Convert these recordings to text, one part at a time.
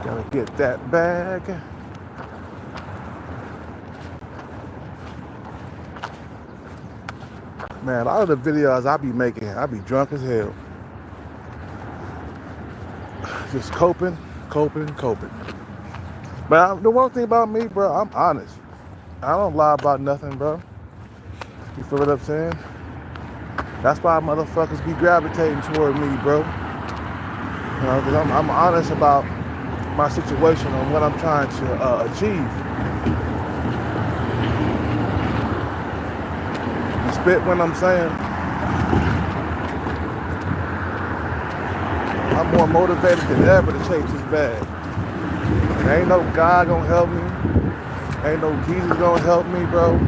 Gotta get that bag. Man, a lot of the videos I be making, I be drunk as hell. Just coping. But the one thing about me, bro, I'm honest. I don't lie about nothing, bro. You feel what I'm saying? That's why motherfuckers be gravitating toward me, bro. You know, because I'm honest about my situation and what I'm trying to achieve. You spit what I'm saying? I'm more motivated than ever to chase this bag. And ain't no God gonna help me. Ain't no Jesus gonna help me, bro.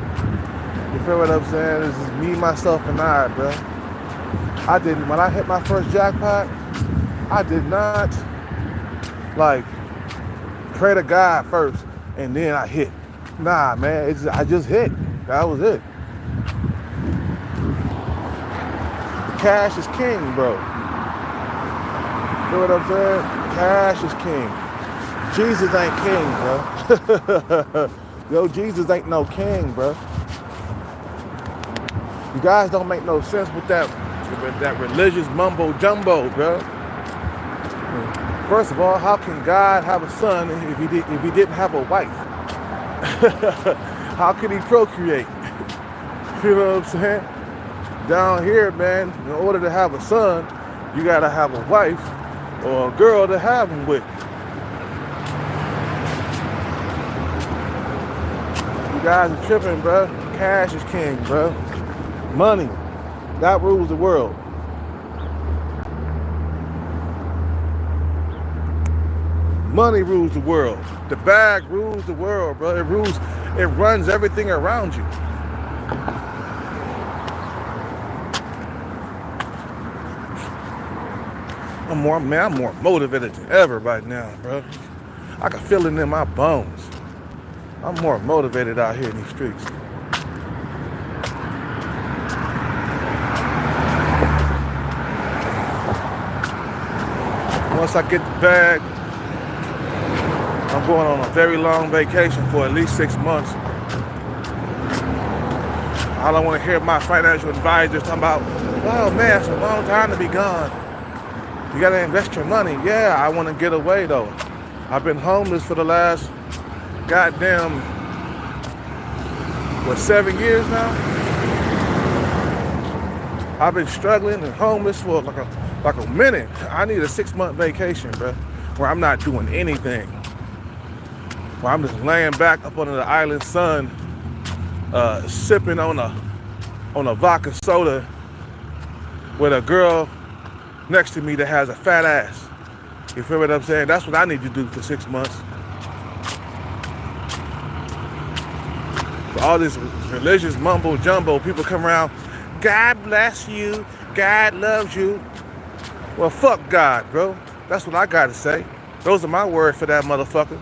You feel what I'm saying? This is me, myself, and I, bro. When I hit my first jackpot, I did not, like, pray to God first, and then I hit. Nah, man, I just hit. That was it. Cash is king, bro. You know what I'm saying? Cash is king. Jesus ain't king, bro. Yo, Jesus ain't no king, bro. You guys don't make no sense with that religious mumbo jumbo, bro. First of all, how can God have a son if he didn't have a wife? How can he procreate? You know what I'm saying? Down here, man, in order to have a son, you gotta have a wife or a girl to have him with. You guys are tripping, bro. Cash is king, bro. Money, that rules the world. Money rules the world. The bag rules the world, bro. It runs everything around you. I'm more motivated than ever right now, bro. I can feel it in my bones. I'm more motivated out here in these streets. Once I get the bag, I'm going on a very long vacation for at least 6 months. I don't want to hear my financial advisors talking about, oh man, it's a long time to be gone. You got to invest your money. Yeah, I want to get away though. I've been homeless for the last goddamn, 7 years now? I've been struggling and homeless for like a minute. I need a 6-month vacation, bro, where I'm not doing anything. Where I'm just laying back up under the island sun, sipping on a vodka soda with a girl next to me that has a fat ass. You feel what I'm saying? That's what I need to do for 6 months. All this religious mumbo jumbo, people come around, God bless you, God loves you. Well, fuck God, bro. That's what I gotta say. Those are my words for that motherfucker.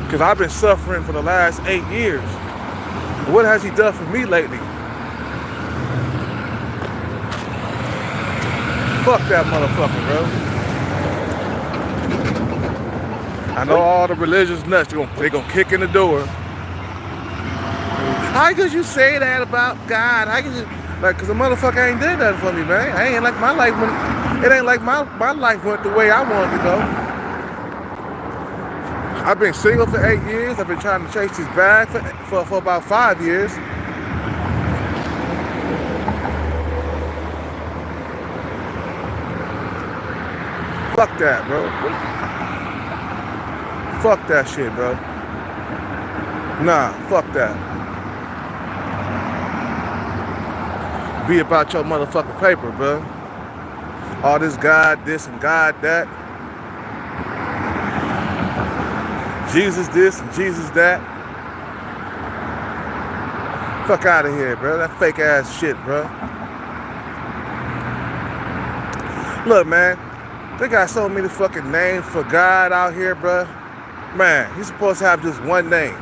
Because I've been suffering for the last 8 years. What has he done for me lately? Fuck that motherfucker, bro. I know all the religious nuts, they gonna kick in the door. How could you say that about God? How could you, cause the motherfucker ain't did nothing for me, man. I ain't like my life went, it ain't like my life went the way I wanted to go. I've been single for 8 years. I've been trying to chase this bag for about 5 years. Fuck that, bro. Fuck that shit, bro. Nah, fuck that. Be about your motherfucking paper, bro. All this God this and God that. Jesus this and Jesus that. Fuck out of here, bro. That fake ass shit, bro. Look, man. They got so many fucking names for God out here, bro. Man, he's supposed to have just one name.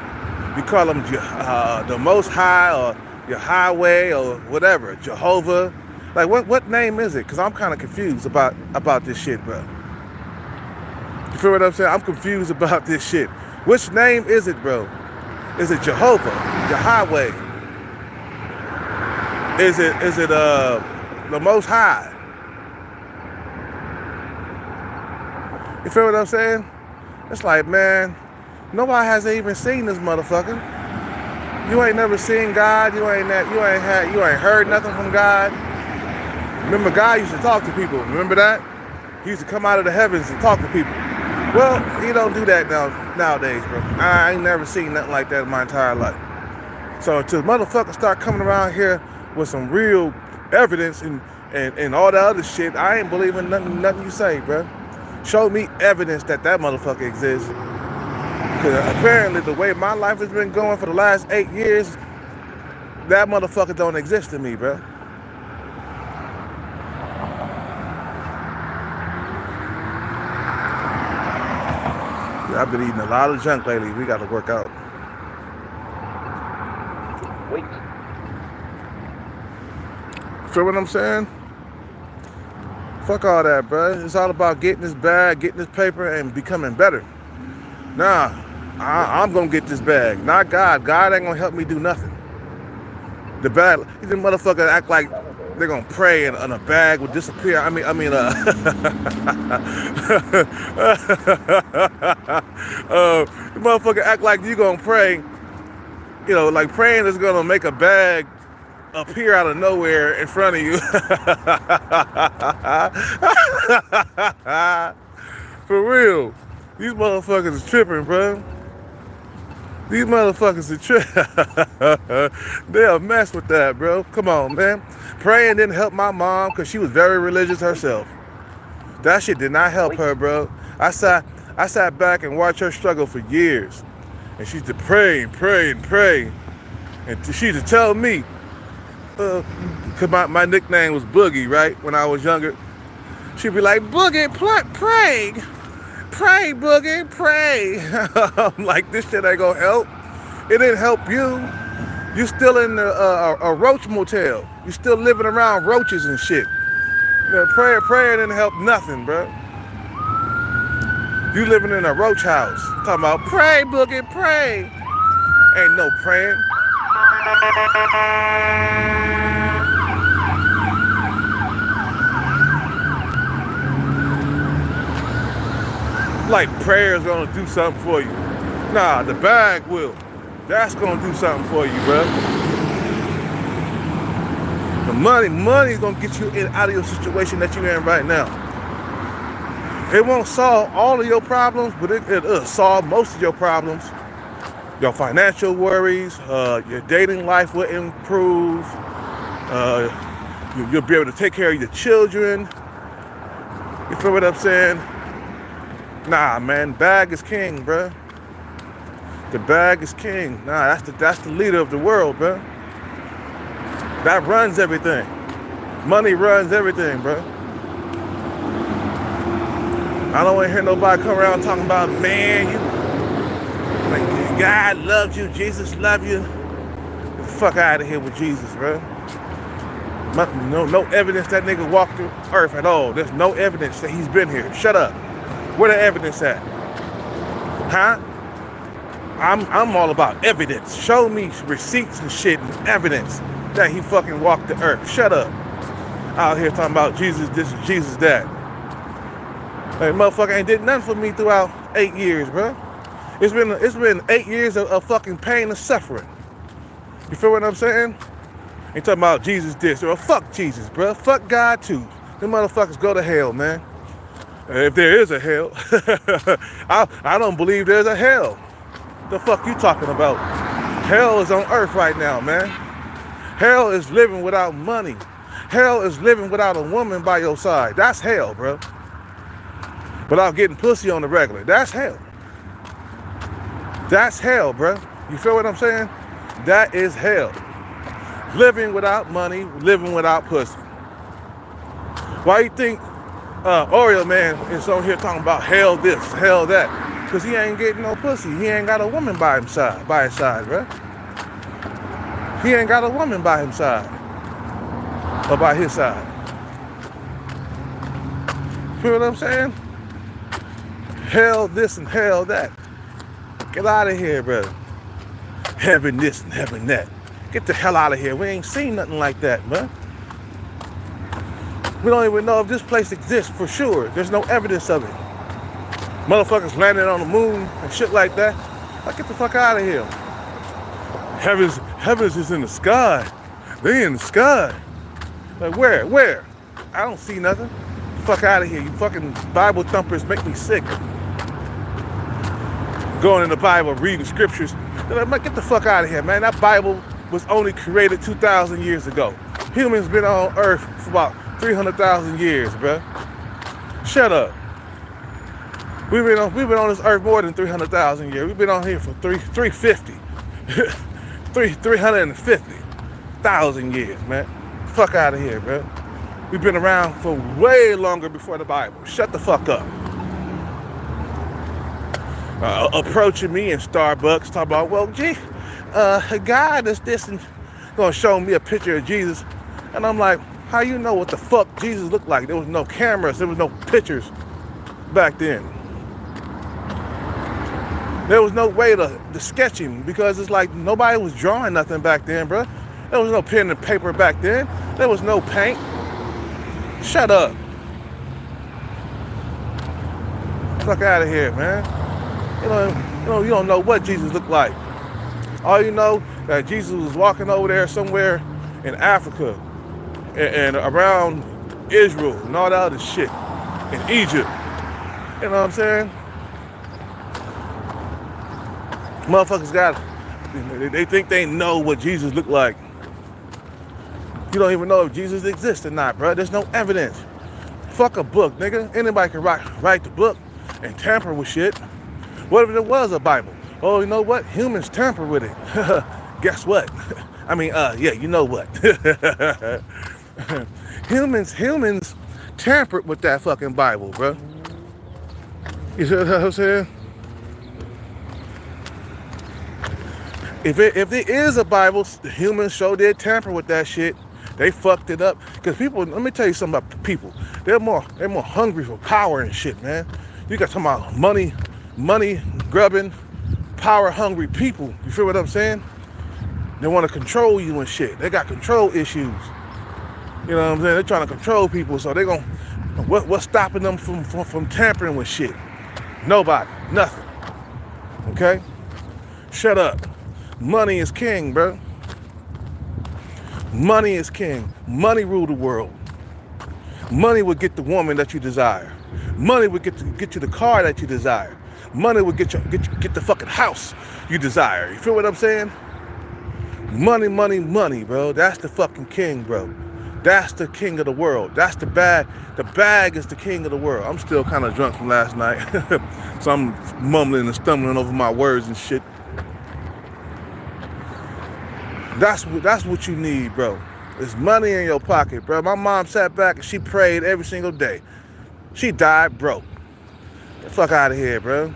You call him the Most High or Yahweh or whatever, Jehovah. Like what name is it? Cause I'm kind of confused about this shit, bro. You feel what I'm saying? I'm confused about this shit. Which name is it, bro? Is it Jehovah, Yahweh? Is it the Most High? You feel what I'm saying? It's like, man, nobody has even seen this motherfucker. You ain't never seen God. You ain't heard nothing from God. Remember, God used to talk to people. Remember that? He used to come out of the heavens and talk to people. Well, he don't do that nowadays, bro. I ain't never seen nothing like that in my entire life. So until motherfuckers start coming around here with some real evidence and all that other shit, I ain't believing nothing you say, bro. Show me evidence that motherfucker exists. Because apparently the way my life has been going for the last 8 years, that motherfucker don't exist to me, bro. I've been eating a lot of junk lately. We got to work out. Wait. Feel what I'm saying? Fuck all that, bro. It's all about getting this bag, getting this paper, and becoming better. Nah, I'm going to get this bag. Not God. God ain't going to help me do nothing. The bag, these motherfuckers act like they're going to pray and a bag will disappear. The motherfucker act like you going to pray, you know, like praying is going to make a bag appear out of nowhere in front of you. For real. These motherfuckers is tripping, bro. These motherfuckers are tripping. They'll mess with that, bro. Come on, man. Praying didn't help my mom because she was very religious herself. That shit did not help her, bro. I sat back and watched her struggle for years. And she used to pray and pray and pray. And she used to tell me, because my nickname was Boogie, right, when I was younger. She'd be like, Boogie, pray. Pray, Boogie, pray. I'm like, this shit ain't gonna help. It didn't help you. You still in a roach motel. You still living around roaches and shit. You know, prayer didn't help nothing, bro. You living in a roach house. Talking about, pray, Boogie, pray. Ain't no praying. Like prayer's gonna do something for you. Nah, the bag will. That's gonna do something for you, bro. The money's gonna get you out of your situation that you're in right now. It won't solve all of your problems, but it'll solve most of your problems. Your financial worries, your dating life will improve. You'll be able to take care of your children. You feel what I'm saying? Nah, man, bag is king, bro. The bag is king. Nah, that's the leader of the world, bro. That runs everything. Money runs everything, bro. I don't want to hear nobody come around talking about, man, like God loves you, Jesus loves you. Get the fuck out of here with Jesus, bro. No evidence that nigga walked the earth at all. There's no evidence that he's been here. Shut up. Where the evidence at? Huh? I'm all about evidence. Show me receipts and shit and evidence that he fucking walked the earth. Shut up. Out here talking about Jesus this and Jesus that. Hey, motherfucker ain't did nothing for me throughout 8 years, bro. It's been 8 years of fucking pain and suffering. You feel what I'm saying? Ain't talking about Jesus this or fuck Jesus, bro. Fuck God too. Them motherfuckers go to hell, man. If there is a hell, I don't believe there's a hell. The fuck you talking about? Hell is on earth right now, man. Hell is living without money. Hell is living without a woman by your side. That's hell, bro. Without getting pussy on the regular. That's hell. That's hell, bro. You feel what I'm saying? That is hell. Living without money, living without pussy. Why you think Oreo Man is on here talking about hell this, hell that? Because he ain't getting no pussy. He ain't got a woman by his side, bro. He ain't got a woman by his side. Or by his side. You know what I'm saying? Hell this and hell that. Get out of here, brother. Heaven this and heaven that. Get the hell out of here. We ain't seen nothing like that, man. We don't even know if this place exists for sure. There's no evidence of it. Motherfuckers landed on the moon and shit like that. Like, get the fuck out of here. Heavens is in the sky. They in the sky. Like, where? I don't see nothing. Fuck out of here. You fucking Bible thumpers make me sick. Going in the Bible, reading scriptures. They're like, get the fuck out of here, man. That Bible was only created 2,000 years ago. Humans been on Earth for about 300,000 years, bruh. Shut up. We've been on this Earth more than 300,000 years. We've been on here for 350,000 years, man. Fuck out of here, bruh. We've been around for way longer before the Bible. Shut the fuck up. Approaching me in Starbucks, talking about, well, gee, a guy that's this and gonna show me a picture of Jesus. And I'm like, how you know what the fuck Jesus looked like? There was no cameras, there was no pictures back then. There was no way to sketch him because it's like nobody was drawing nothing back then, bro. There was no pen and paper back then. There was no paint. Shut up. Fuck out of here, man. You don't know what Jesus looked like. All you know that Jesus was walking over there somewhere in Africa and around Israel and all that other shit in Egypt. You know what I'm saying? Motherfuckers they think they know what Jesus looked like. You don't even know if Jesus exists or not, bro. There's no evidence. Fuck a book, nigga. Anybody can write the book and tamper with shit. What if there was a Bible? Oh, you know what? Humans tamper with it. Guess what? I mean, yeah, you know what? Humans tampered with that fucking Bible, bro. You see what I'm saying? If there is a Bible, humans sure did tamper with that shit. They fucked it up. Because people, let me tell you something about people. They're more hungry for power and shit, man. You got talking about money grubbing, power hungry people. You feel what I'm saying? They want to control you and shit. They got control issues. You know what I'm saying? They're trying to control people, so they're gonna. What's stopping them from tampering with shit? Nobody, nothing. Okay? Shut up. Money is king, bro. Money is king. Money rule the world. Money will get the woman that you desire. Money will get you the car that you desire. Money will get the fucking house you desire. You feel what I'm saying? Money, money, money, bro. That's the fucking king, bro. That's the king of the world. That's the bag. The bag is the king of the world. I'm still kind of drunk from last night. So I'm mumbling and stumbling over my words and shit. That's what you need, bro. It's money in your pocket, bro. My mom sat back and she prayed every single day. She died broke. Get the fuck out of here, bro.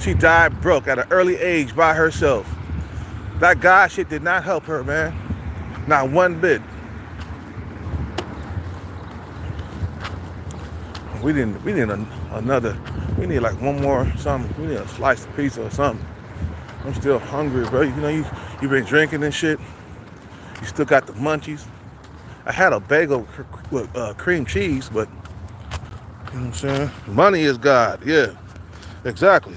She died broke at an early age by herself. That God shit did not help her, man. Not one bit. We need like one more something. We need a slice of pizza or something. I'm still hungry, bro. You know, you been drinking and shit. You still got the munchies. I had a bagel with cream cheese, but you know what I'm saying? Money is God. Yeah, exactly.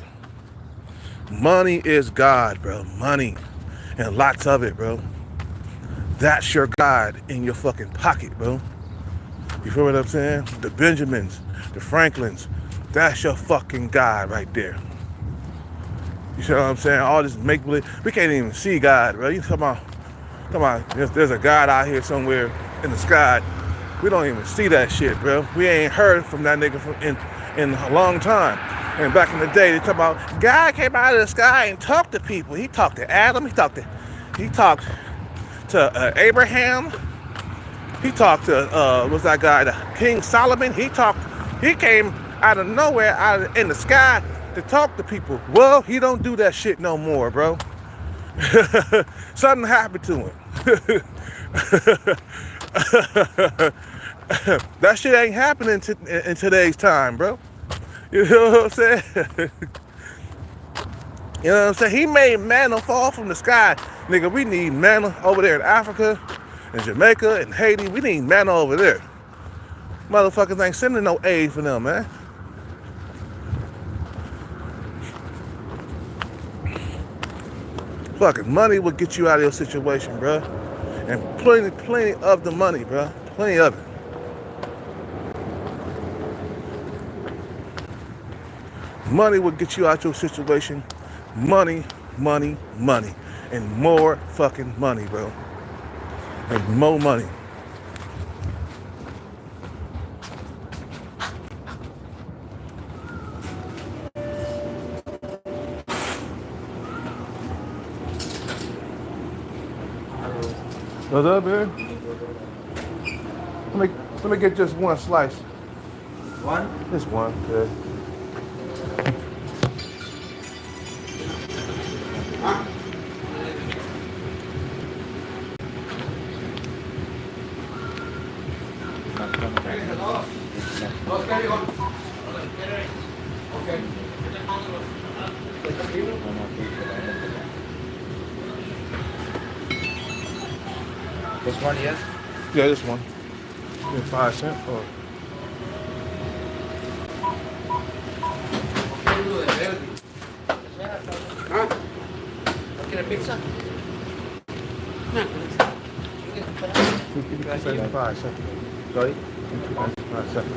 Money is God, bro. Money. And lots of it, bro. That's your God in your fucking pocket, bro. You feel what I'm saying? The Benjamins, the Franklins, that's your fucking God right there. You know what I'm saying? All this make-believe. We can't even see God, bro. You come on, there's a God out here somewhere in the sky. We don't even see that shit, bro. We ain't heard from that nigga in a long time. And back in the day, they talk about God came out of the sky and talked to people. He talked to Adam. He talked to Abraham. He talked to what's that guy? King Solomon. He came out of nowhere, in the sky to talk to people. Well, he don't do that shit no more, bro. Something happened to him. That shit ain't happening in today's time, bro. You know what I'm saying? You know what I'm saying? He made manna fall from the sky. Nigga, we need manna over there in Africa, in Jamaica, and Haiti. We need manna over there. Motherfuckers ain't sending no aid for them, man. Fucking money will get you out of your situation, bro. And plenty of the money, bro. Plenty of it. Money will get you out your situation. Money, money, money. And more fucking money, bro. And more money. What's up, man? Let me get just one slice. One? Just one, yeah. This one, yes? Yeah, this one. 5 cents. Oh. ¿Ah? ¿No quiere pizza? No. 5 cents. Sorry? 5 cents.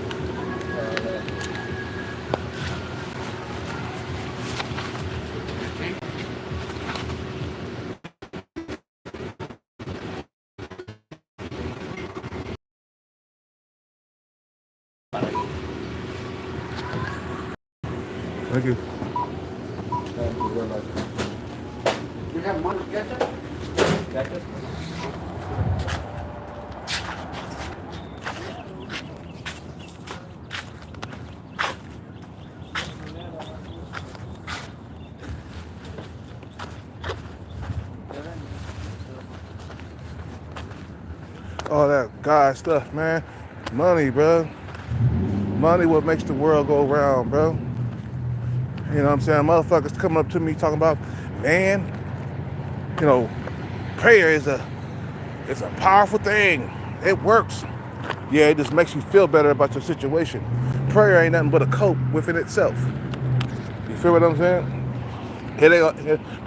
Thank you. You have more ketchup? Ketchup? All that God stuff, man. Money, bro. Money what makes the world go round, bro. You know what I'm saying? Motherfuckers coming up to me talking about, man, you know, prayer is a powerful thing. It works. Yeah, it just makes you feel better about your situation. Prayer ain't nothing but a cope within itself. You feel what I'm saying?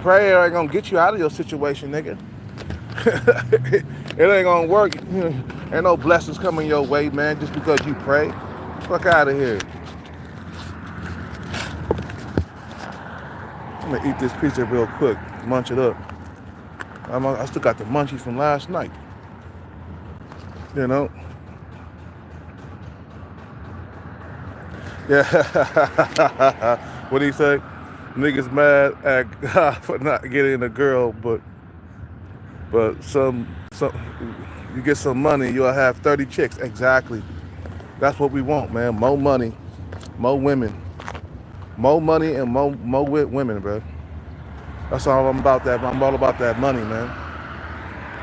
Prayer ain't gonna get you out of your situation, nigga. It ain't gonna work. Ain't no blessings coming your way, man, just because you pray. Fuck out of here. I'm gonna eat this pizza real quick, munch it up. I still got the munchies from last night. You know? Yeah. What do you say? Niggas mad at God for not getting a girl, but some you get some money, you'll have 30 chicks. Exactly. That's what we want, man. More money, more women. More money and more women, bro. That's all I'm about. I'm all about that money, man.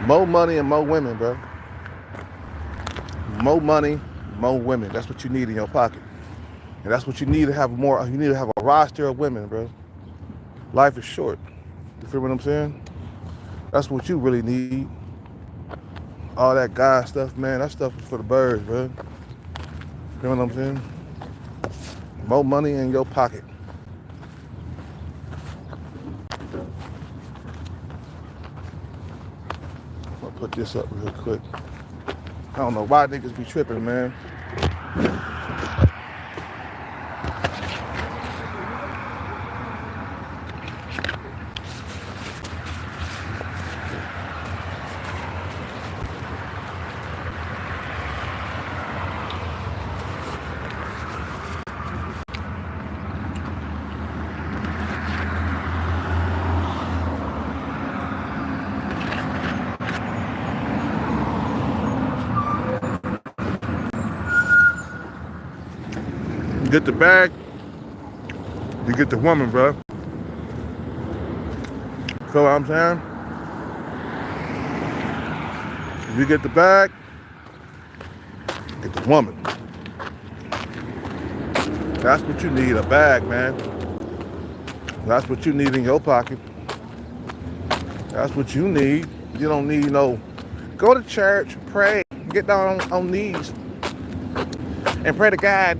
More money and more women, bro. More money, more women. That's what you need in your pocket. And that's what you need to have more. You need to have a roster of women, bro. Life is short. You feel what I'm saying? That's what you really need. All that God stuff, man, that stuff is for the birds, bro. You know what I'm saying? More money in your pocket. I'm gonna put this up real quick. I don't know why niggas be tripping, man. You get the bag, you get the woman, bro. Feel what I'm saying? If you get the bag, get the woman. That's what you need, a bag, man. That's what you need in your pocket. That's what you need. You don't need no, go to church, pray, get down on knees, and pray to God.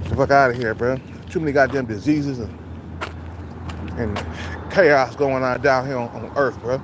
Get the fuck out of here, bro. Too many goddamn diseases and chaos going on down here on earth, bro.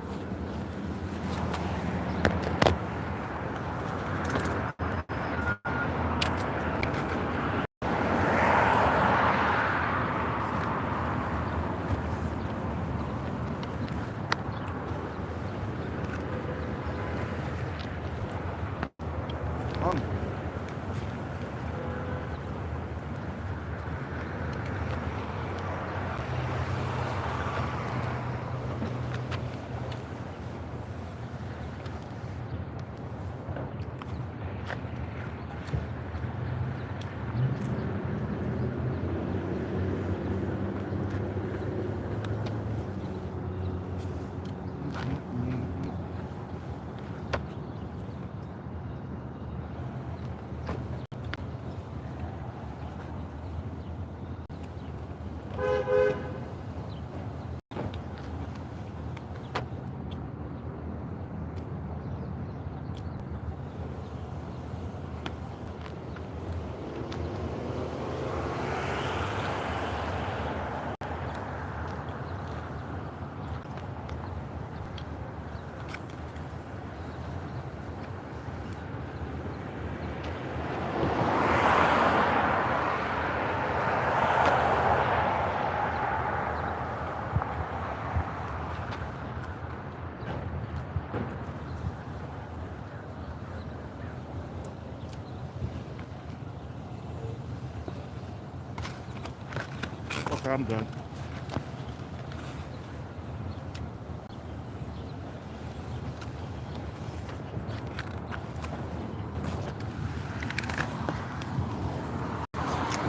Okay, I'm done.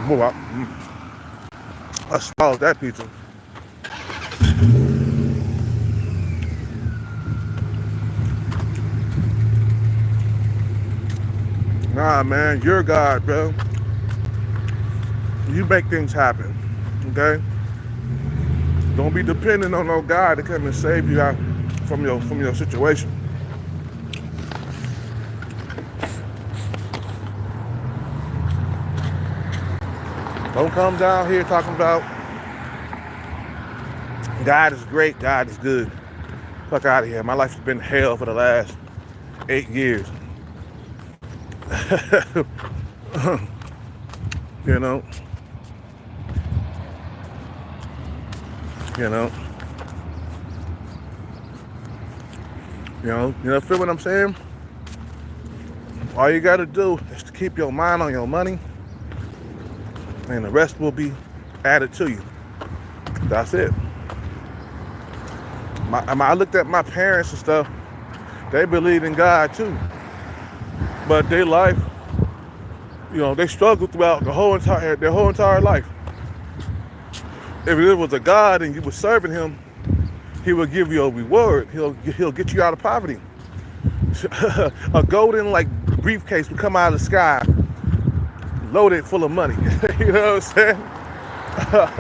Move out. I swallowed that pizza. Nah, man, you're God, bro. You make things happen, okay? Don't be dependent on no God to come and save you out from your situation. Don't come down here talking about God is great, God is good. Fuck out of here. My life has been hell for the last 8 years. You know. Feel what I'm saying? All you gotta do is to keep your mind on your money, and the rest will be added to you. That's it. I looked at my parents and stuff. They believed in God too, but their life, they struggled throughout their whole entire life. If it was a God and you were serving Him, He will give you a reward. He'll get you out of poverty. A golden briefcase would come out of the sky, loaded full of money. You know what I'm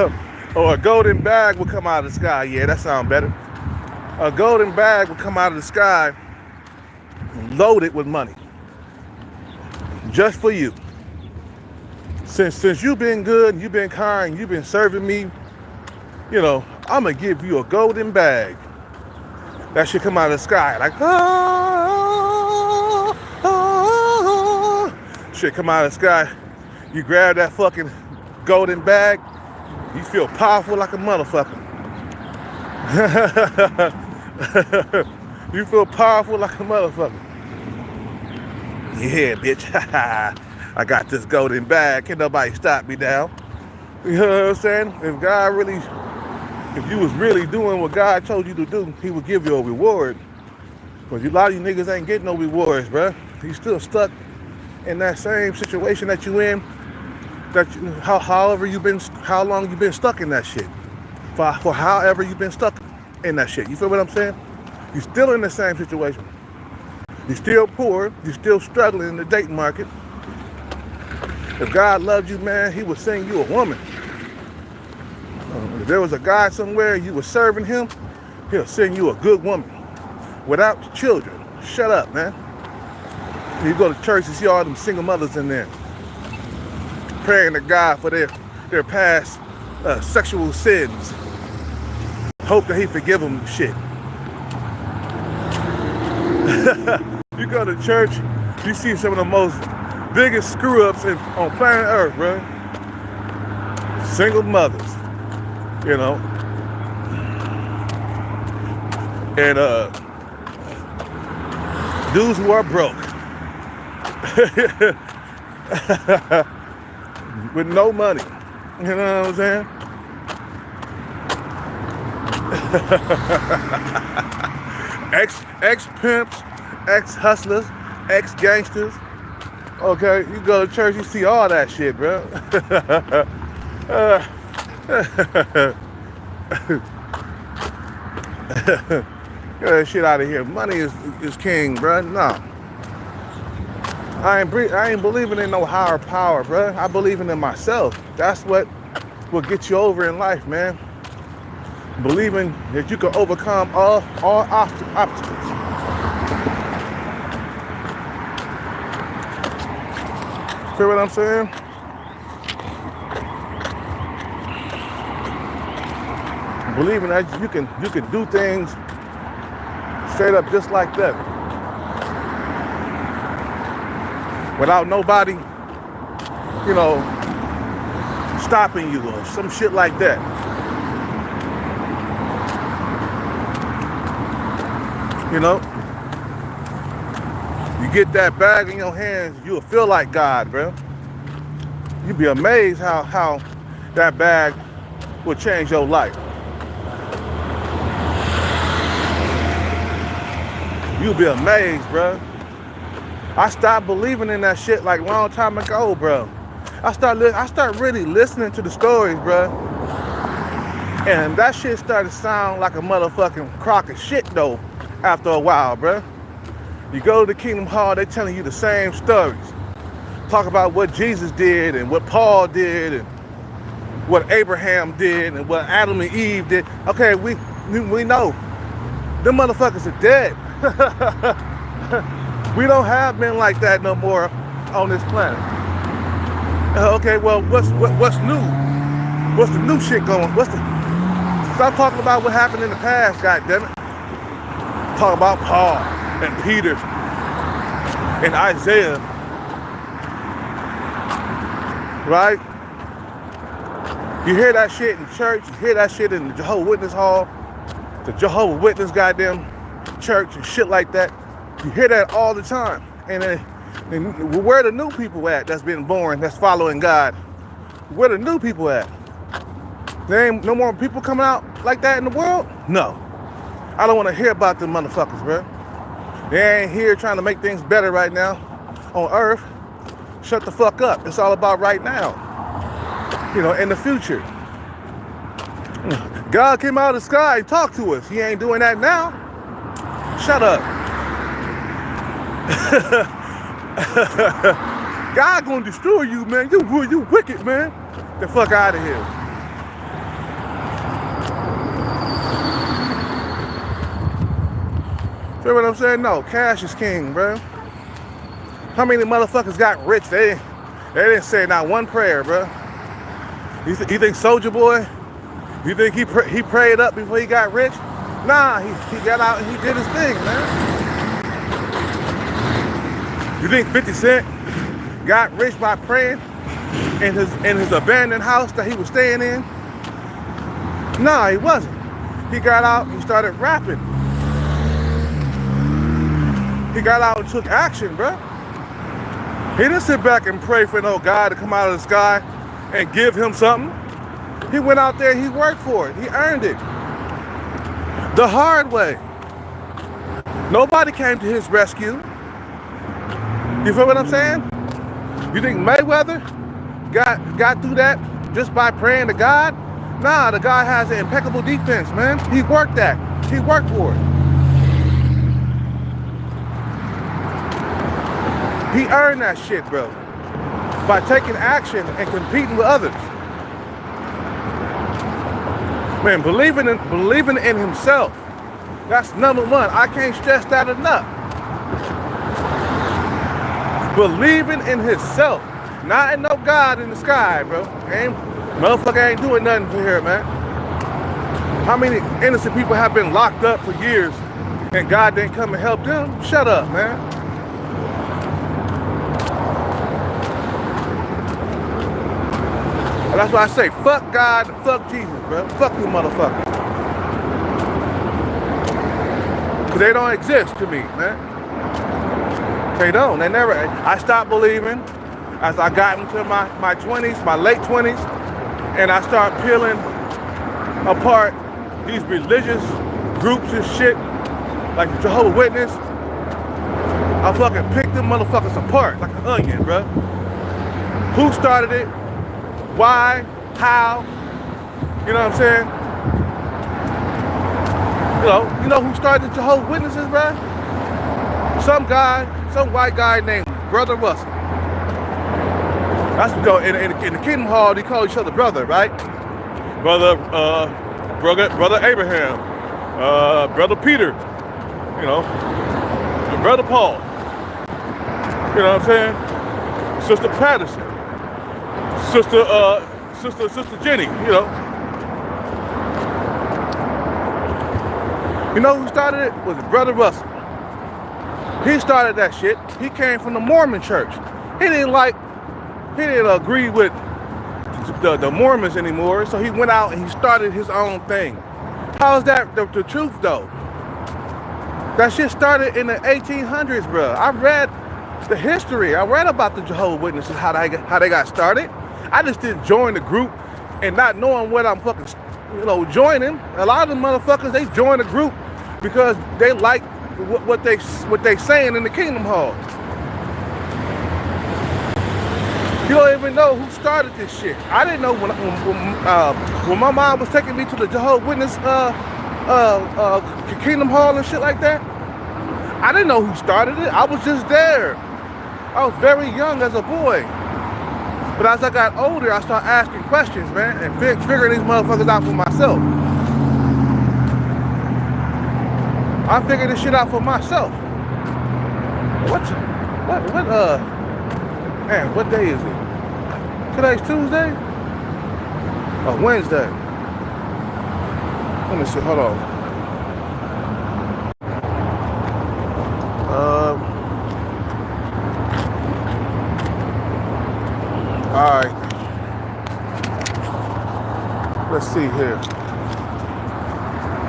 saying? Or a golden bag would come out of the sky. Yeah, that sounds better. A golden bag would come out of the sky, loaded with money, just for you. Since you've been good and you've been kind and you've been serving me, I'm gonna give you a golden bag that should come out of the sky, should come out of the sky. You grab that fucking golden bag, you feel powerful like a motherfucker. You feel powerful like a motherfucker. Yeah, bitch. I got this golden bag. Can't nobody stop me now. You know what I'm saying? If you was really doing what God told you to do, He would give you a reward. But a lot of you niggas ain't getting no rewards, bruh. You still stuck in that same situation that you in. How long you been stuck in that shit. For however you've been stuck in that shit. You feel what I'm saying? You still in the same situation. You're still poor. You're still struggling in the dating market. If God loved you, man, he would send you a woman. If there was a God somewhere and you were serving him, he'll send you a good woman without children. Shut up, man. You go to church and see all them single mothers in there praying to God for their past sexual sins. Hope that he forgive them shit. You go to church, you see some of the most biggest screw-ups on planet Earth, bro. Single mothers, you know. And dudes who are broke. With no money. You know what I'm saying? Ex-pimps, ex-hustlers, ex-gangsters. Okay, you go to church, you see all that shit, bro. Get that shit out of here. Money is king, bro. No. I ain't believing in no higher power, bro. I believe in myself. That's what will get you over in life, man. Believing that you can overcome all obstacles. Feel what I'm saying? Believing that you can do things straight up just like that, without nobody, you know, stopping you or some shit like that. You know, you get that bag in your hands, you'll feel like God, bro. You'd be amazed how that bag will change your life. You'll be amazed, bro. I stopped believing in that shit like a long time ago, bro. I start really listening to the stories, bro. And that shit started to sound like a motherfucking crock of shit, though, after a while, bro. You go to the Kingdom Hall, they telling you the same stories. Talk about what Jesus did and what Paul did and what Abraham did and what Adam and Eve did. Okay, we know. Them motherfuckers are dead. We don't have men like that no more on this planet. Okay, well, what's new? What's the new shit going? Stop talking about what happened in the past, goddammit. Talk about Paul and Peter and Isaiah, right? You hear that shit in church, you hear that shit in the Jehovah's Witness Hall, the Jehovah's Witness goddamn church and shit like that. You hear that all the time. And where the new people at that's been born, that's following God? Where the new people at? There ain't no more people coming out like that in the world? No. I don't want to hear about them motherfuckers, bro. They ain't here trying to make things better right now on earth. Shut the fuck up. It's all about right now. You know, in the future. God came out of the sky and talked to us. He ain't doing that now. Shut up. God gonna destroy you, man. You wicked, man. Get the fuck out of here. Feel what I'm saying? No, cash is king, bro. How many motherfuckers got rich? They didn't say not one prayer, bro. You think Soulja Boy? You think he prayed up before he got rich? Nah, he got out and he did his thing, man. You think 50 Cent got rich by praying in his abandoned house that he was staying in? Nah, he wasn't. He got out and he started rapping. He got out and took action, bro. He didn't sit back and pray for no God to come out of the sky and give him something. He went out there and he worked for it. He earned it. The hard way. Nobody came to his rescue. You feel what I'm saying? You think Mayweather got through that just by praying to God? Nah, the guy has an impeccable defense, man. He worked that. He worked for it. He earned that shit, bro, by taking action and competing with others. Man, believing in himself. That's number one. I can't stress that enough. Believing in himself. Not in no God in the sky, bro. Motherfucker ain't doing nothing for here, man. How many innocent people have been locked up for years and God didn't come and help them? Shut up, man. And that's why I say, fuck God and fuck Jesus, bro. Fuck you motherfuckers. Because they don't exist to me, man. They don't. They never. I stopped believing as I got into my 20s, my late 20s, and I started peeling apart these religious groups and shit, like the Jehovah's Witness. I fucking picked them motherfuckers apart like an onion, bro. Who started it? Why? How? You know what I'm saying? You know who started the Jehovah's Witnesses, bro? Some white guy named Brother Russell. That's in the Kingdom Hall, they call each other brother, right? Brother Abraham, Brother Peter, Brother Paul. You know what I'm saying? Sister Patterson, Sister Jenny, You know who started it? Was Brother Russell. He started that shit. He came from the Mormon church. He didn't agree with the Mormons anymore, so he went out and he started his own thing. How is that the truth, though? That shit started in the 1800s, bro. I read the history. I read about the Jehovah's Witnesses, how they got started. I just didn't join the group and not knowing what I'm fucking, joining. A lot of them motherfuckers, they join the group because they like what they saying in the Kingdom Hall. You don't even know who started this shit. I didn't know when my mom was taking me to the Jehovah's Witness Kingdom Hall and shit like that. I didn't know who started it. I was just there. I was very young as a boy. But as I got older, I started asking questions, man, and figuring these motherfuckers out for myself. I figured this shit out for myself. Man, what day is it? Today's Tuesday? Oh, Wednesday. Let me see, hold on. Alright. Let's see here.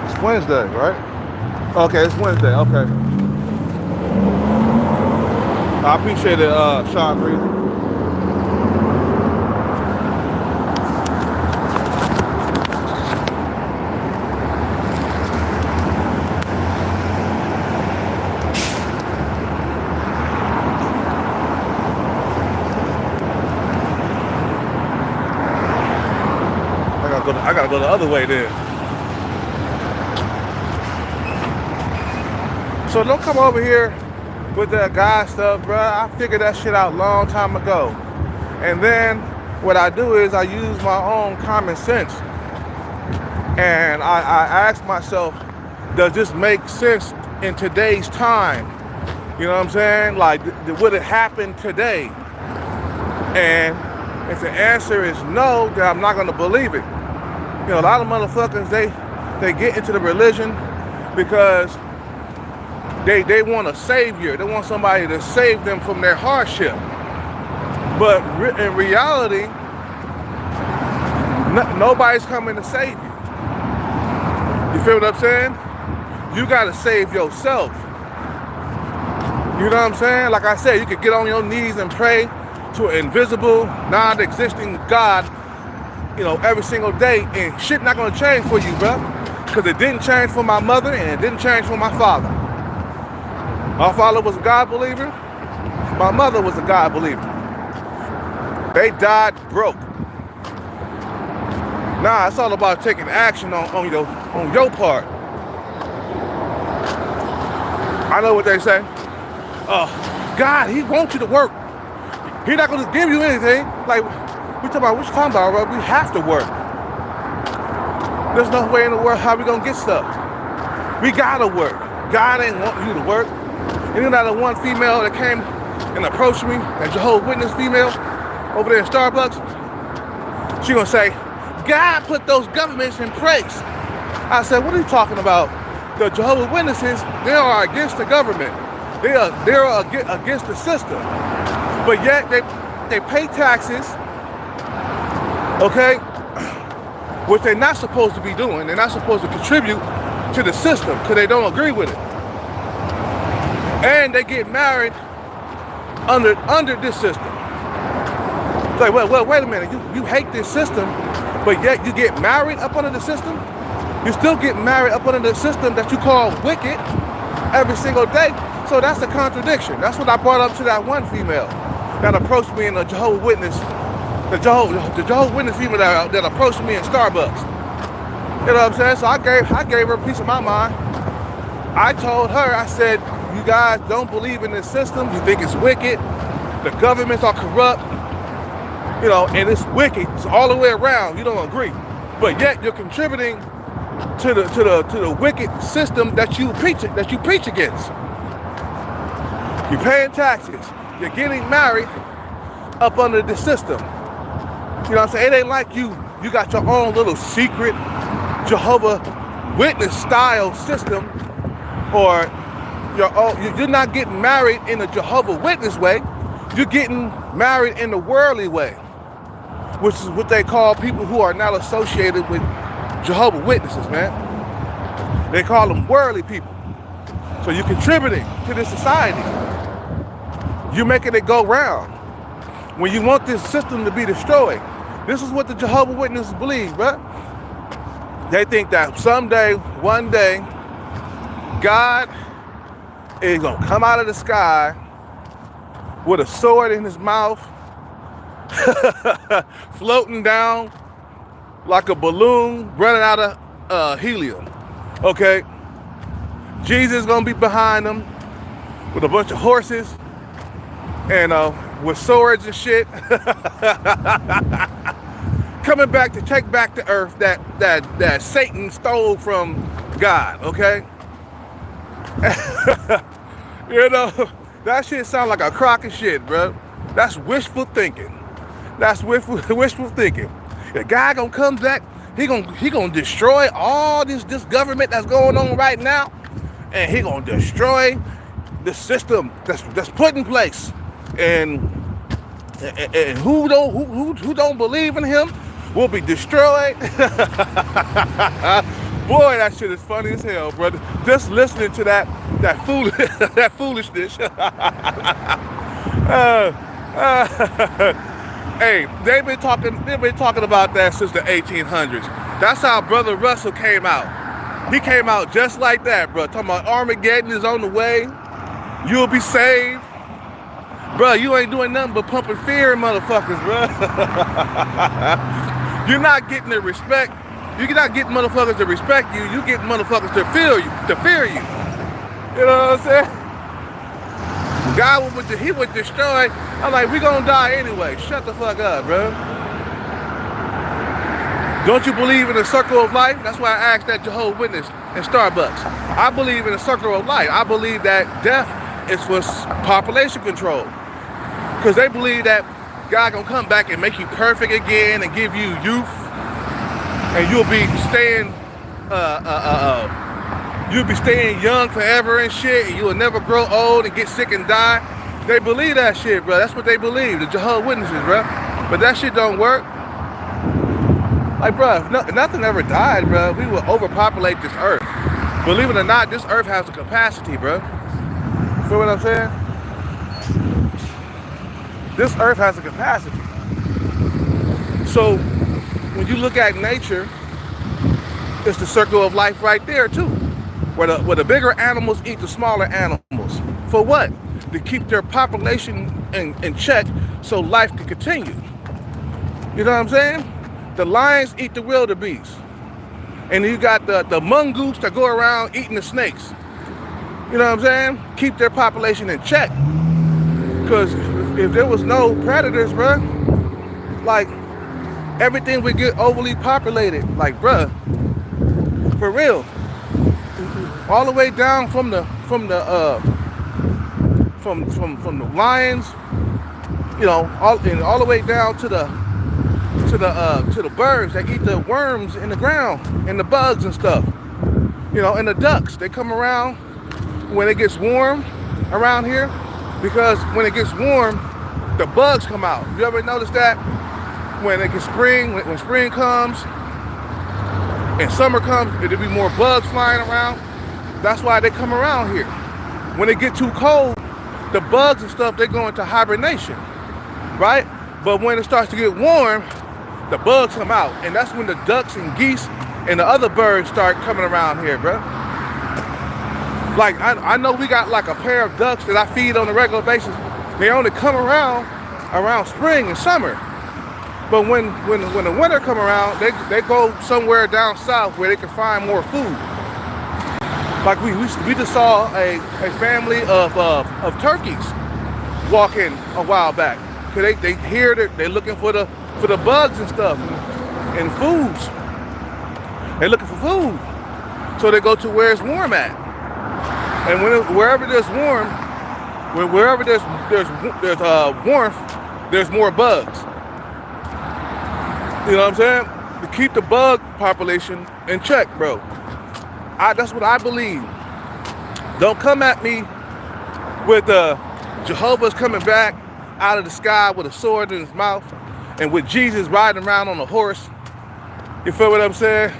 It's Wednesday, right? Okay, it's Wednesday, okay. I appreciate it, Sean Breezy. I gotta go the other way then. So don't come over here with that God stuff, bro. I figured that shit out a long time ago. And then what I do is I use my own common sense. And I ask myself, does this make sense in today's time? You know what I'm saying? Like, would it happen today? And if the answer is no, then I'm not gonna believe it. A lot of motherfuckers, they get into the religion because they want a savior. They want somebody to save them from their hardship. But in reality, nobody's coming to save you. You feel what I'm saying? You gotta save yourself. You know what I'm saying? Like I said, you could get on your knees and pray to an invisible, non-existing God, every single day, and shit not gonna change for you, bro. Because it didn't change for my mother, and it didn't change for my father. My father was a God believer. My mother was a God believer. They died broke. Nah, it's all about taking action on your part. I know what they say. God, he wants you to work. He's not going to give you anything. Like, we talking about, what you talking about, bro? We have to work. There's no way in the world how we going to get stuff. We got to work. God ain't want you to work. And then that one female that came and approached me, a Jehovah's Witness female, over there in Starbucks, she going to say, God put those governments in place. I said, what are you talking about? The Jehovah's Witnesses, they are against the government. They're against the system. But yet they pay taxes, okay, which they're not supposed to be doing. They're not supposed to contribute to the system because they don't agree with it. And they get married under this system. It's like, well, wait a minute, you hate this system, but yet you get married up under the system? You still get married up under the system that you call wicked every single day. So that's a contradiction. That's what I brought up to that one female that approached me in the Jehovah's Witness, the Jehovah's Witness female that approached me in Starbucks. You know what I'm saying? So I gave her a piece of my mind. I told her, I said, you guys don't believe in this system. You think it's wicked. The governments are corrupt. You know, and it's wicked. It's all the way around. You don't agree. But yet you're contributing to the wicked system that you preach against. You're paying taxes. You're getting married up under the system. You know what I'm saying? It ain't like you got your own little secret Jehovah Witness style system, or you're not getting married in the Jehovah Witness way. You're getting married in the worldly way, which is what they call people who are not associated with Jehovah Witnesses, man. They call them worldly people. So you're contributing to this society. You're making it go round. When you want this system to be destroyed, this is what the Jehovah Witnesses believe, bro. They think that someday, one day, God is gonna come out of the sky with a sword in his mouth, floating down like a balloon running out of helium. Okay? Jesus is gonna be behind them with a bunch of horses and with swords and shit, coming back to take back the earth that Satan stole from God. Okay? You know, that shit sound like a crock of shit, bro. That's wishful thinking. That's wishful thinking. The guy gonna come back, he gonna destroy all this government that's going on right now, and he gonna destroy the system that's put in place. And who don't believe in him will be destroyed. Boy, that shit is funny as hell, brother. Just listening to that foolishness. Hey, they've been talking about that since the 1800s. That's how Brother Russell came out. He came out just like that, bro. Talking about Armageddon is on the way. You'll be saved. Bro, you ain't doing nothing but pumping fear in motherfuckers, bro. You're not getting the respect. You're not getting motherfuckers to respect you. You get motherfuckers to fear you. You know what I'm saying? God would destroy. I'm like, we gonna die anyway. Shut the fuck up, bro. Don't you believe in the circle of life? That's why I asked that Jehovah's Witness in Starbucks. I believe in the circle of life. I believe that death is for population control. Because they believe that God gonna come back and make you perfect again and give you youth. And you'll be staying young forever and shit, and you will never grow old and get sick and die. They believe that shit, bro. That's what they believe, the Jehovah's Witnesses, bro. But that shit don't work. Like, bro, if nothing ever died, bro, we will overpopulate this earth. Believe it or not, this earth has a capacity, bro. You feel what I'm saying? This earth has a capacity. So, when you look at nature, it's the circle of life right there too, where the bigger animals eat the smaller animals. For what? To keep their population in check so life can continue. You know what I'm saying? The lions eat the wildebeest, and you got the mongoose that go around eating the snakes. You know what I'm saying? Keep their population in check. Because if there was no predators, bruh, like everything would get overly populated. Like, bruh, for real. All the way down from the lions, you know, all the way down to the birds that eat the worms in the ground and the bugs and stuff. You know, and the ducks, they come around when it gets warm around here, because when it gets warm, the bugs come out. You ever notice that? When it gets spring, when spring comes and summer comes, there'll be more bugs flying around. That's why they come around here. When it get too cold, the bugs and stuff, they go into hibernation, right? But when it starts to get warm, the bugs come out, and that's when the ducks and geese and the other birds start coming around here, bro. Like, I know we got like a pair of ducks that I feed on a regular basis. They only come around spring and summer. But when the winter come around, they go somewhere down south where they can find more food. Like we just saw a family of turkeys walking a while back. Cause they hear that they're looking for the bugs and stuff and foods. They're looking for food, so they go to where it's warm at. And wherever there's warm, wherever there's warmth, there's more bugs. You know what I'm saying? To keep the bug population in check, bro. That's what I believe. Don't come at me with Jehovah's coming back out of the sky with a sword in his mouth and with Jesus riding around on a horse. You feel what I'm saying?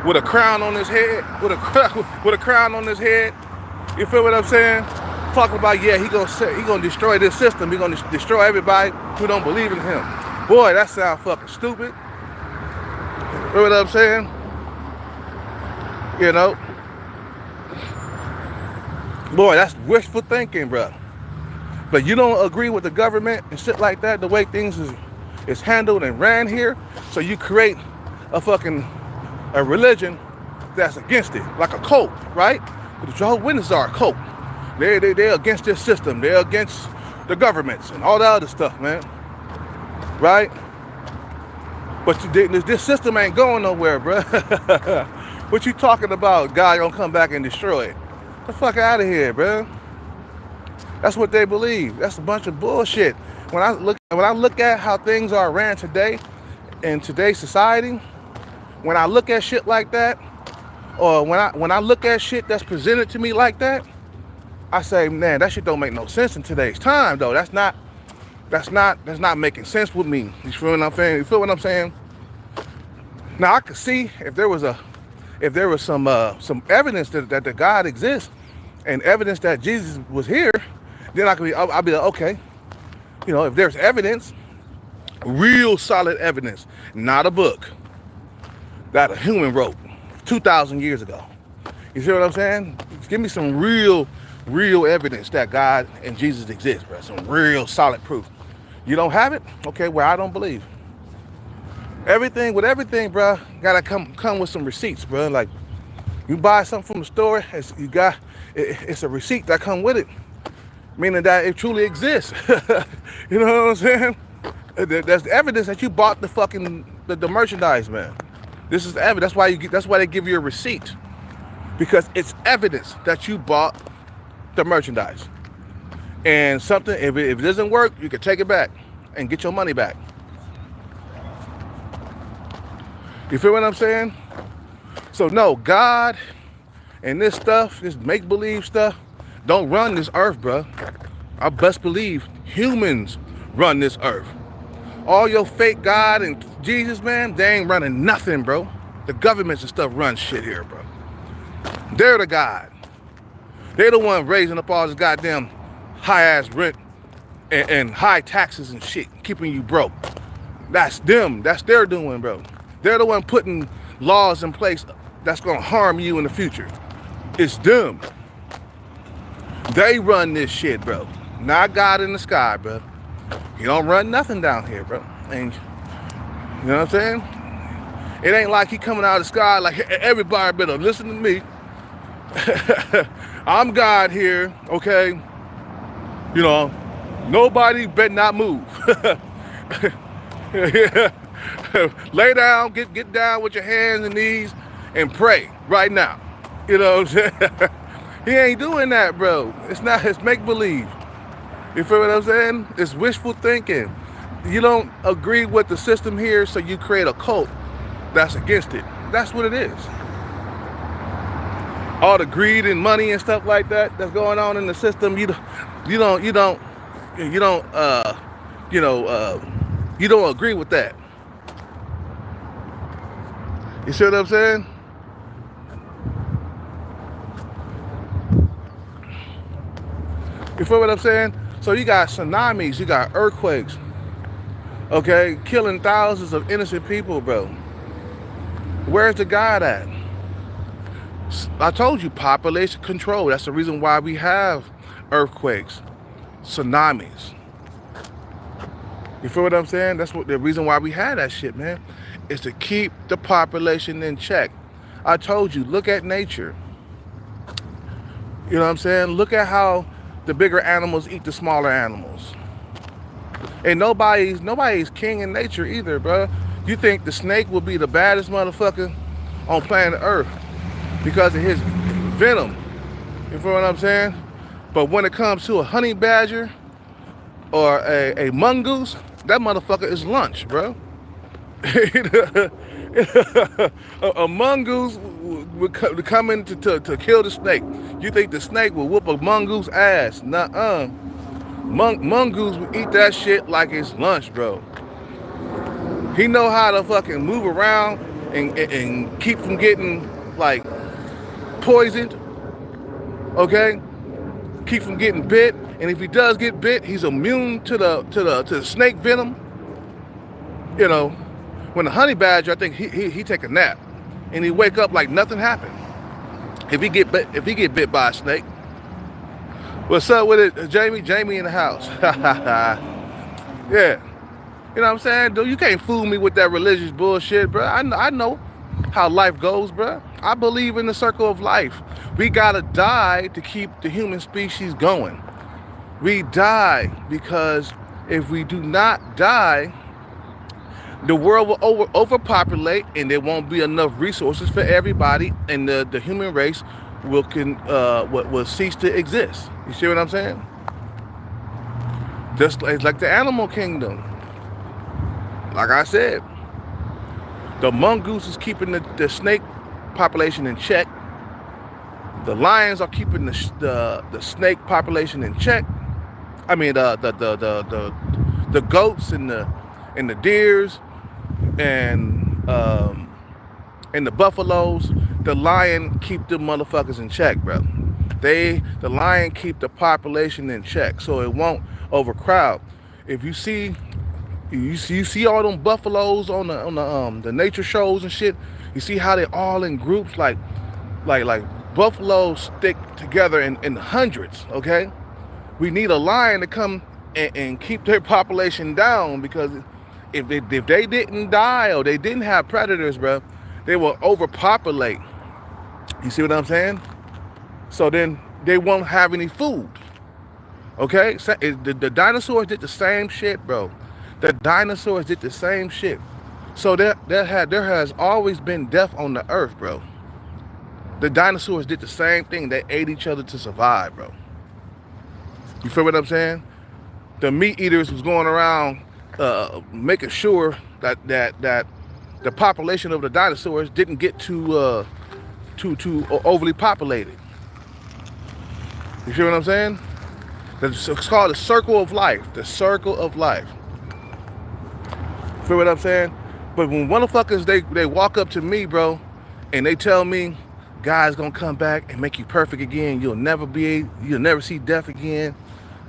With a crown on his head, with a crown on his head. You feel what I'm saying? Talking about, yeah, he gonna destroy this system. He gonna destroy everybody who don't believe in him. Boy, that sounds fucking stupid. You know what I'm saying? You know? Boy, that's wishful thinking, bro. But you don't agree with the government and shit like that, the way things is handled and ran here, so you create a religion that's against it, like a cult, right? The Jehovah's Witnesses are a cult. They're against this system. They're against the governments and all that other stuff, man. Right? But this system ain't going nowhere, bro. What you talking about? God gonna come back and destroy it? Get the fuck out of here, bro. That's what they believe. That's a bunch of bullshit. When I look at how things are ran today in today's society, when I look at shit like that, or when I look at shit that's presented to me like that, I say, man, that shit don't make no sense in today's time, though. That's not making sense with me. You feel what I'm saying? You feel what I'm saying? Now I could see if there was some evidence that the God exists and evidence that Jesus was here, then I'll be like, okay, you know, if there's evidence, real solid evidence, not a book that a human wrote 2,000 years ago. You see what I'm saying? Give me some real evidence that God and Jesus exist, bro. Some real solid proof. You don't have it? Okay, well, I don't believe. Everything, bro, gotta come with some receipts, bro. Like, you buy something from the store, it's a receipt that come with it, meaning that it truly exists. You know what I'm saying? That's evidence that you bought the merchandise, man. This is evidence. That's why they give you a receipt, because it's evidence that you bought the merchandise. And something, if it doesn't work, you can take it back and get your money back. You feel what I'm saying? So no, God and this stuff, this make-believe stuff, don't run this earth, bro. I best believe humans run this earth. All your fake God and Jesus, man, they ain't running nothing, bro. The governments and stuff run shit here, bro. They're the God. They're the one raising up all this goddamn high-ass rent and high taxes and shit, keeping you broke. That's them. That's their doing, bro. They're the one putting laws in place that's gonna harm you in the future. It's them. They run this shit, bro. Not God in the sky, bro. You don't run nothing down here, bro. And you know what I'm saying? It ain't like he coming out of the sky like, everybody better listen to me. I'm God here, okay? You know, Nobody better not move. Lay down, get down with your hands and knees and pray right now. You know what I'm saying? He ain't doing that, bro. It's make believe. You feel what I'm saying? It's wishful thinking. You don't agree with the system here, so you create a cult that's against it. That's what it is. All the greed and money and stuff like that that's going on in the system, you don't agree with that. You see what I'm saying? You feel what I'm saying? So you got tsunamis, you got earthquakes, okay, killing thousands of innocent people, bro. Where's the God at? I told you, population control. That's the reason why we have earthquakes, tsunamis. You feel what I'm saying? That's what the reason why we had that shit, man. Is to keep the population in check. I told you, look at nature. You know what I'm saying? Look at how the bigger animals eat the smaller animals. And nobody's king in nature either, bro. You think the snake will be the baddest motherfucker on planet Earth because of his venom. You feel what I'm saying? But when it comes to a honey badger or a mongoose, that motherfucker is lunch, bro. A mongoose would come in to kill the snake. You think the snake will whoop a mongoose ass? Nuh-uh. Mongoose will eat that shit like it's lunch, bro. He know how to fucking move around and keep from getting like poisoned. Okay? Keep from getting bit. And if he does get bit, he's immune to the snake venom. You know, when the honey badger, I think he take a nap and he wake up like nothing happened. If he get bit by a snake. What's up with it, Jamie? Jamie in the house. Yeah. You know what I'm saying? Dude, you can't fool me with that religious bullshit, bro. I know how life goes, bro. I believe in the circle of life. We gotta die to keep the human species going. We die because if we do not die, the world will overpopulate and there won't be enough resources for everybody, and the human race will cease to exist. You see what I'm saying? Just like the animal kingdom. Like I said, the mongoose is keeping the snake population in check. The lions are keeping the snake population in check. I mean the goats and the deers and the buffaloes. The lion keep them motherfuckers in check, bro. The lion keep the population in check so it won't overcrowd. If you see all them buffaloes on the nature shows and shit, you see how they're all in groups like buffaloes stick together in hundreds, okay? We need a lion to come and keep their population down, because if they didn't die or they didn't have predators, bro, they will overpopulate. You see what I'm saying? So then they won't have any food. Okay? The dinosaurs did the same shit, bro. The dinosaurs did the same shit. So there has always been death on the earth, bro. The dinosaurs did the same thing. They ate each other to survive, bro. You feel what I'm saying? The meat eaters was going around making sure that the population of the dinosaurs didn't get too overly populated. You see what I'm saying? It's called the circle of life. The circle of life. Feel what I'm saying? But when motherfuckers they walk up to me, bro, and they tell me God's gonna come back and make you perfect again, you'll never see death again.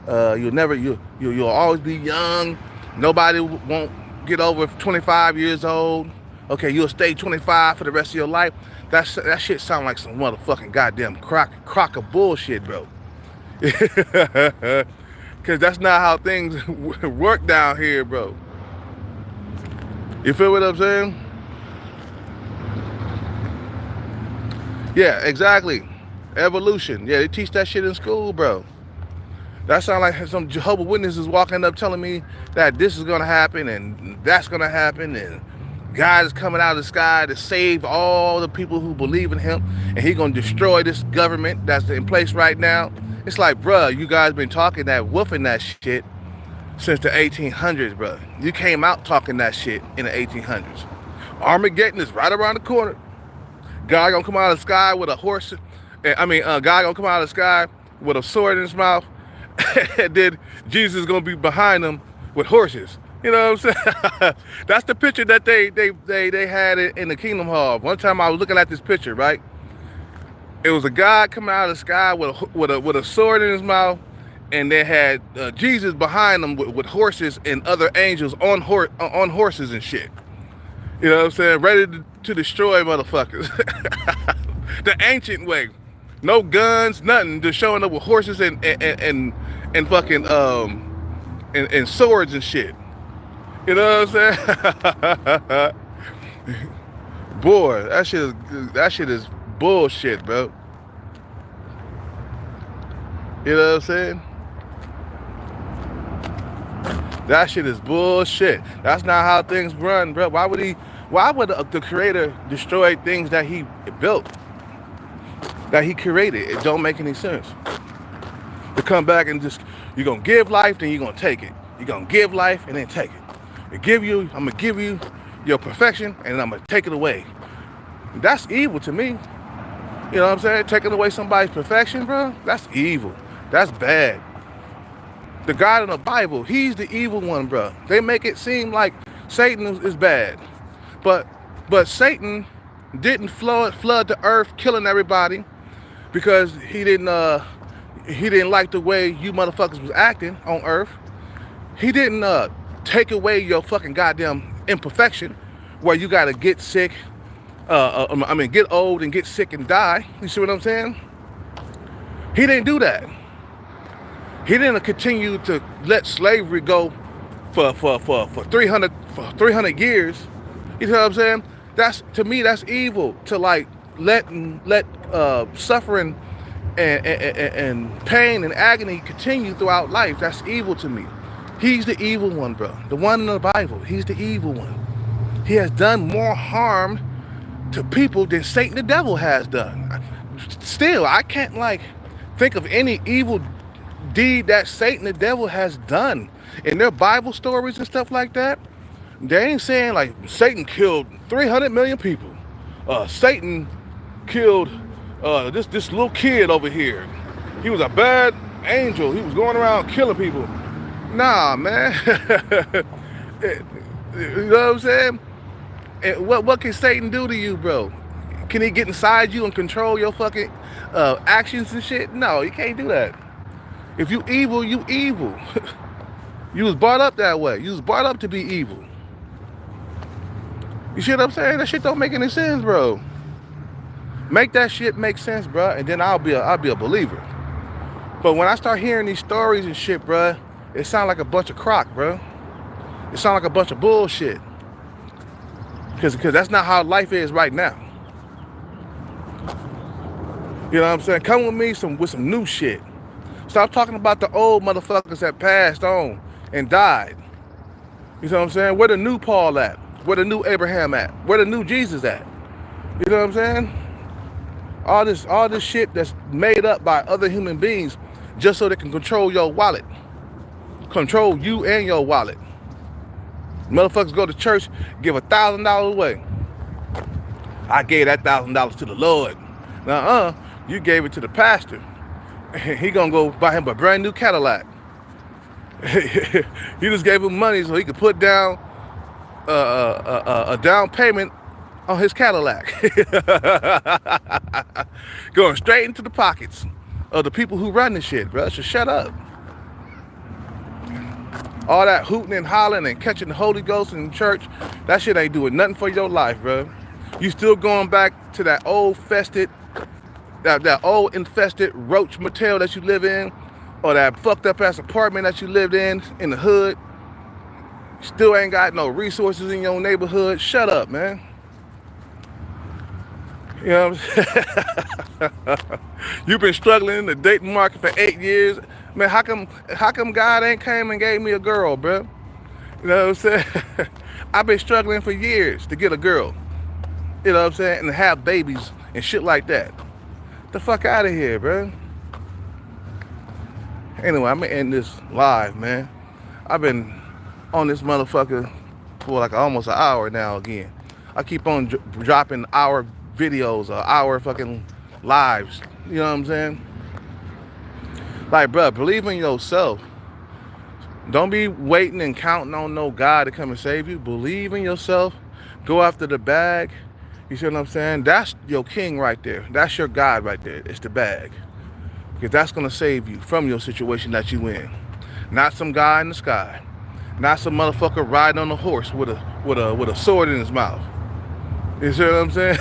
You'll always be young. Nobody won't get over 25 years old. Okay, you'll stay 25 for the rest of your life. That shit sound like some motherfucking goddamn crock of bullshit, bro. Cause that's not how things work down here, bro. You feel what I'm saying? Yeah, exactly. Evolution. Yeah, they teach that shit in school, bro. That sounds like some Jehovah's Witnesses walking up telling me that this is gonna happen and that's gonna happen and God is coming out of the sky to save all the people who believe in him and he gonna destroy this government that's in place right now. It's like, bruh, you guys been talking that, woofing that shit since the 1800s, bruh. You came out talking that shit in the 1800s. Armageddon is right around the corner. God gonna come out of the sky with a horse. God gonna come out of the sky with a sword in his mouth. And then Jesus is gonna be behind them with horses. You know what I'm saying? That's the picture that they had in the Kingdom Hall. One time I was looking at this picture, right? It was a God coming out of the sky with a sword in his mouth, and they had Jesus behind them with horses and other angels on horses and shit. You know what I'm saying? Ready to destroy motherfuckers. The ancient way. No guns, nothing. Just showing up with horses and fucking and swords and shit. You know what I'm saying? Boy, that shit is bullshit, bro. You know what I'm saying? That shit is bullshit. That's not how things run, bro. Why would the creator destroy things that he built, that he created? It don't make any sense. To come back and just, you're gonna give life, then you're gonna take it. You're gonna give life and then take it. I'm gonna give you your perfection and then I'm gonna take it away. That's evil to me. You know what I'm saying? Taking away somebody's perfection, bro, that's evil. That's bad. The God in the Bible, he's the evil one, bro. They make it seem like Satan is bad. But Satan didn't flood the earth killing everybody because he didn't like the way you motherfuckers was acting on earth. He didn't take away your fucking goddamn imperfection where you gotta get sick, get old and get sick and die. You see what I'm saying? He didn't do that. He didn't continue to let slavery go for 300 years. You know what I'm saying? To me, that's evil, to like let suffering and pain and agony continue throughout life. That's evil to me. He's the evil one, bro. The one in the Bible. He's the evil one. He has done more harm to people than Satan the devil has done. Still, I can't like think of any evil deed that Satan the devil has done in their Bible stories and stuff like that. They ain't saying like Satan killed 300 million people. Satan killed this little kid over here. He was a bad angel. He was going around killing people. Nah, man. You know what I'm saying? And what can Satan do to you, bro? Can he get inside you and control your fucking actions and shit? No, he can't do that. If you evil, you evil. You was brought up that way. You was brought up to be evil. You see what I'm saying? That shit don't make any sense, bro. Make that shit make sense, bro, and then I'll be a believer. But when I start hearing these stories and shit, bro, it sounds like a bunch of crock, bro. It sounds like a bunch of bullshit. Because that's not how life is right now. You know what I'm saying? Come with me with some new shit. Stop talking about the old motherfuckers that passed on and died. You know what I'm saying? Where the new Paul at? Where the new Abraham at? Where the new Jesus at? You know what I'm saying? All this shit that's made up by other human beings just so they can control your wallet. Control you and your wallet. Motherfuckers go to church, give $1,000 away. I gave that $1,000 to the Lord. You gave it to the pastor. He gonna go buy him a brand new Cadillac. You just gave him money so he could put down a down payment on his Cadillac. Going straight into the pockets of the people who run this shit, bro. So shut up. All that hooting and hollering and catching the Holy Ghost in church, that shit ain't doing nothing for your life, bro. You still going back to that old infested roach motel that you live in, or that fucked up ass apartment that you lived in the hood. Still ain't got no resources in your neighborhood. Shut up, man. You know what I'm saying? You've been struggling in the dating market for 8 years. Man, how come God ain't came and gave me a girl, bro? You know what I'm saying? I've been struggling for years to get a girl. You know what I'm saying? And to have babies and shit like that. The fuck out of here, bro. Anyway, I'm gonna end this live, man. I've been on this motherfucker for like almost an hour now again. I keep on dropping hour videos or hour fucking lives. You know what I'm saying? Like, bro, believe in yourself. Don't be waiting and counting on no God to come and save you. Believe in yourself. Go after the bag. You see what I'm saying? That's your king right there. That's your God right there. It's the bag. Because that's going to save you from your situation that you in. Not some guy in the sky. Not some motherfucker riding on a horse with a sword in his mouth. You see what I'm saying?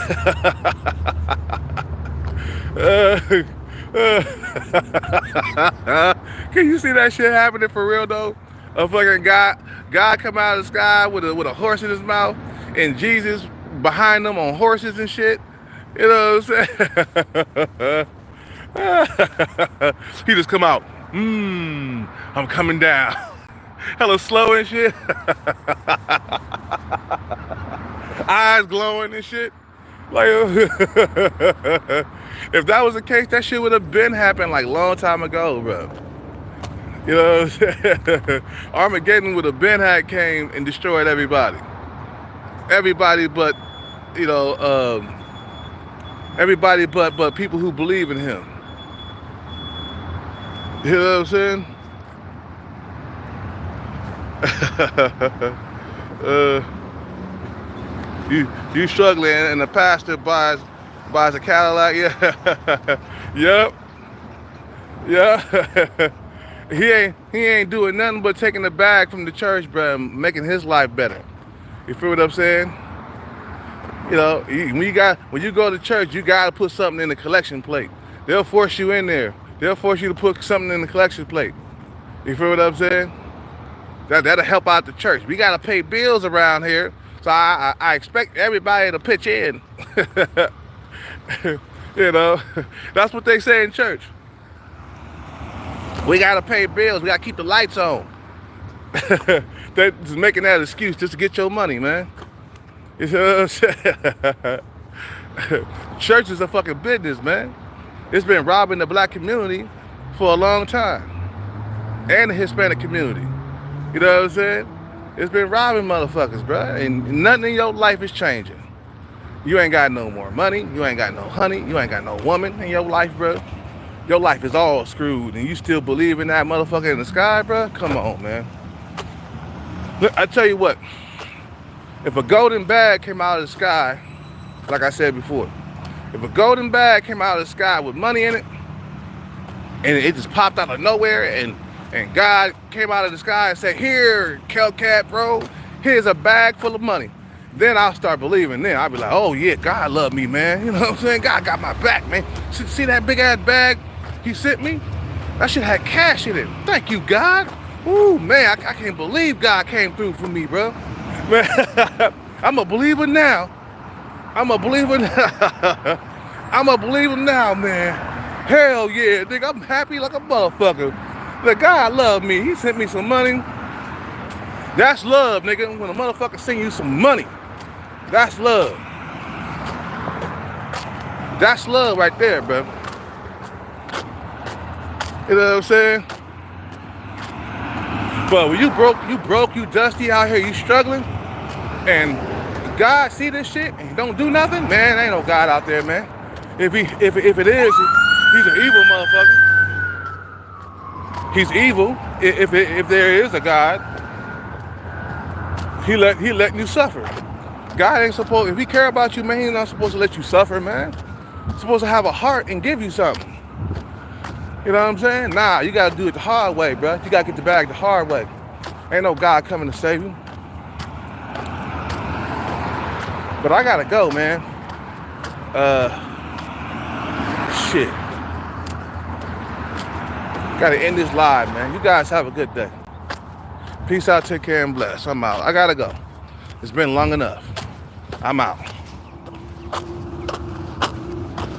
Can you see that shit happening for real though? A fucking God come out of the sky with a horse in his mouth, and Jesus behind them on horses and shit. You know what I'm saying? He just come out. I'm coming down. Hella slow and shit. Eyes glowing and shit. Like, if that was the case, that shit would have been happened like a long time ago, bro. You know what I'm saying? Armageddon would have been had came and destroyed everybody. Everybody but, you know, everybody but people who believe in him. You know what I'm saying? You struggling and the pastor buys a Cadillac, yeah. Yep. He ain't doing nothing but taking the bag from the church, bro, and making his life better. You feel what I'm saying? You know, when you go to church, you gotta put something in the collection plate. They'll force you in there. They'll force you to put something in the collection plate. You feel what I'm saying? That'll help out the church. We gotta pay bills around here, so I expect everybody to pitch in. You know, that's what they say in church. We gotta pay bills. We gotta keep the lights on. They're just making that excuse just to get your money, man. You know what I'm saying? Church is a fucking business, man. It's been robbing the black community for a long time, and the Hispanic community. You know what I'm saying? It's been robbing motherfuckers, bro. And nothing in your life is changing. You ain't got no more money. You ain't got no honey. You ain't got no woman in your life, bro. Your life is all screwed, and you still believe in that motherfucker in the sky, bro? Come on, man. Look, I tell you what. If a golden bag came out of the sky, like I said before, if a golden bag came out of the sky with money in it, and it just popped out of nowhere, and God came out of the sky and said, "Here, Kelcat, bro, here's a bag full of money," then I'll start believing. Then I'll be like, "Oh yeah, God love me, man." You know what I'm saying? God got my back, man. See that big ass bag he sent me? That shit had cash in it. Thank you, God. Ooh, man, I can't believe God came through for me, bro. Man, I'm a believer now. I'm a believer now. I'm a believer now, man. Hell yeah, nigga, I'm happy like a motherfucker. Like, God love me. He sent me some money. That's love, nigga. When a motherfucker send you some money, that's love. That's love right there, bro. You know what I'm saying? But when you dusty out here, you struggling, and God see this shit and don't do nothing, man, ain't no God out there, man. If it is, he's an evil motherfucker. He's evil. If there is a God, he letting you suffer. God ain't supposed, if he care about you, man, he's not supposed to let you suffer, man. He's supposed to have a heart and give you something. You know what I'm saying? Nah, you gotta do it the hard way, bro. You gotta get the bag the hard way. Ain't no God coming to save you. But I gotta go, man. Shit. Gotta end this live, man. You guys have a good day. Peace out, take care, and bless. I'm out. I gotta go. It's been long enough. I'm out.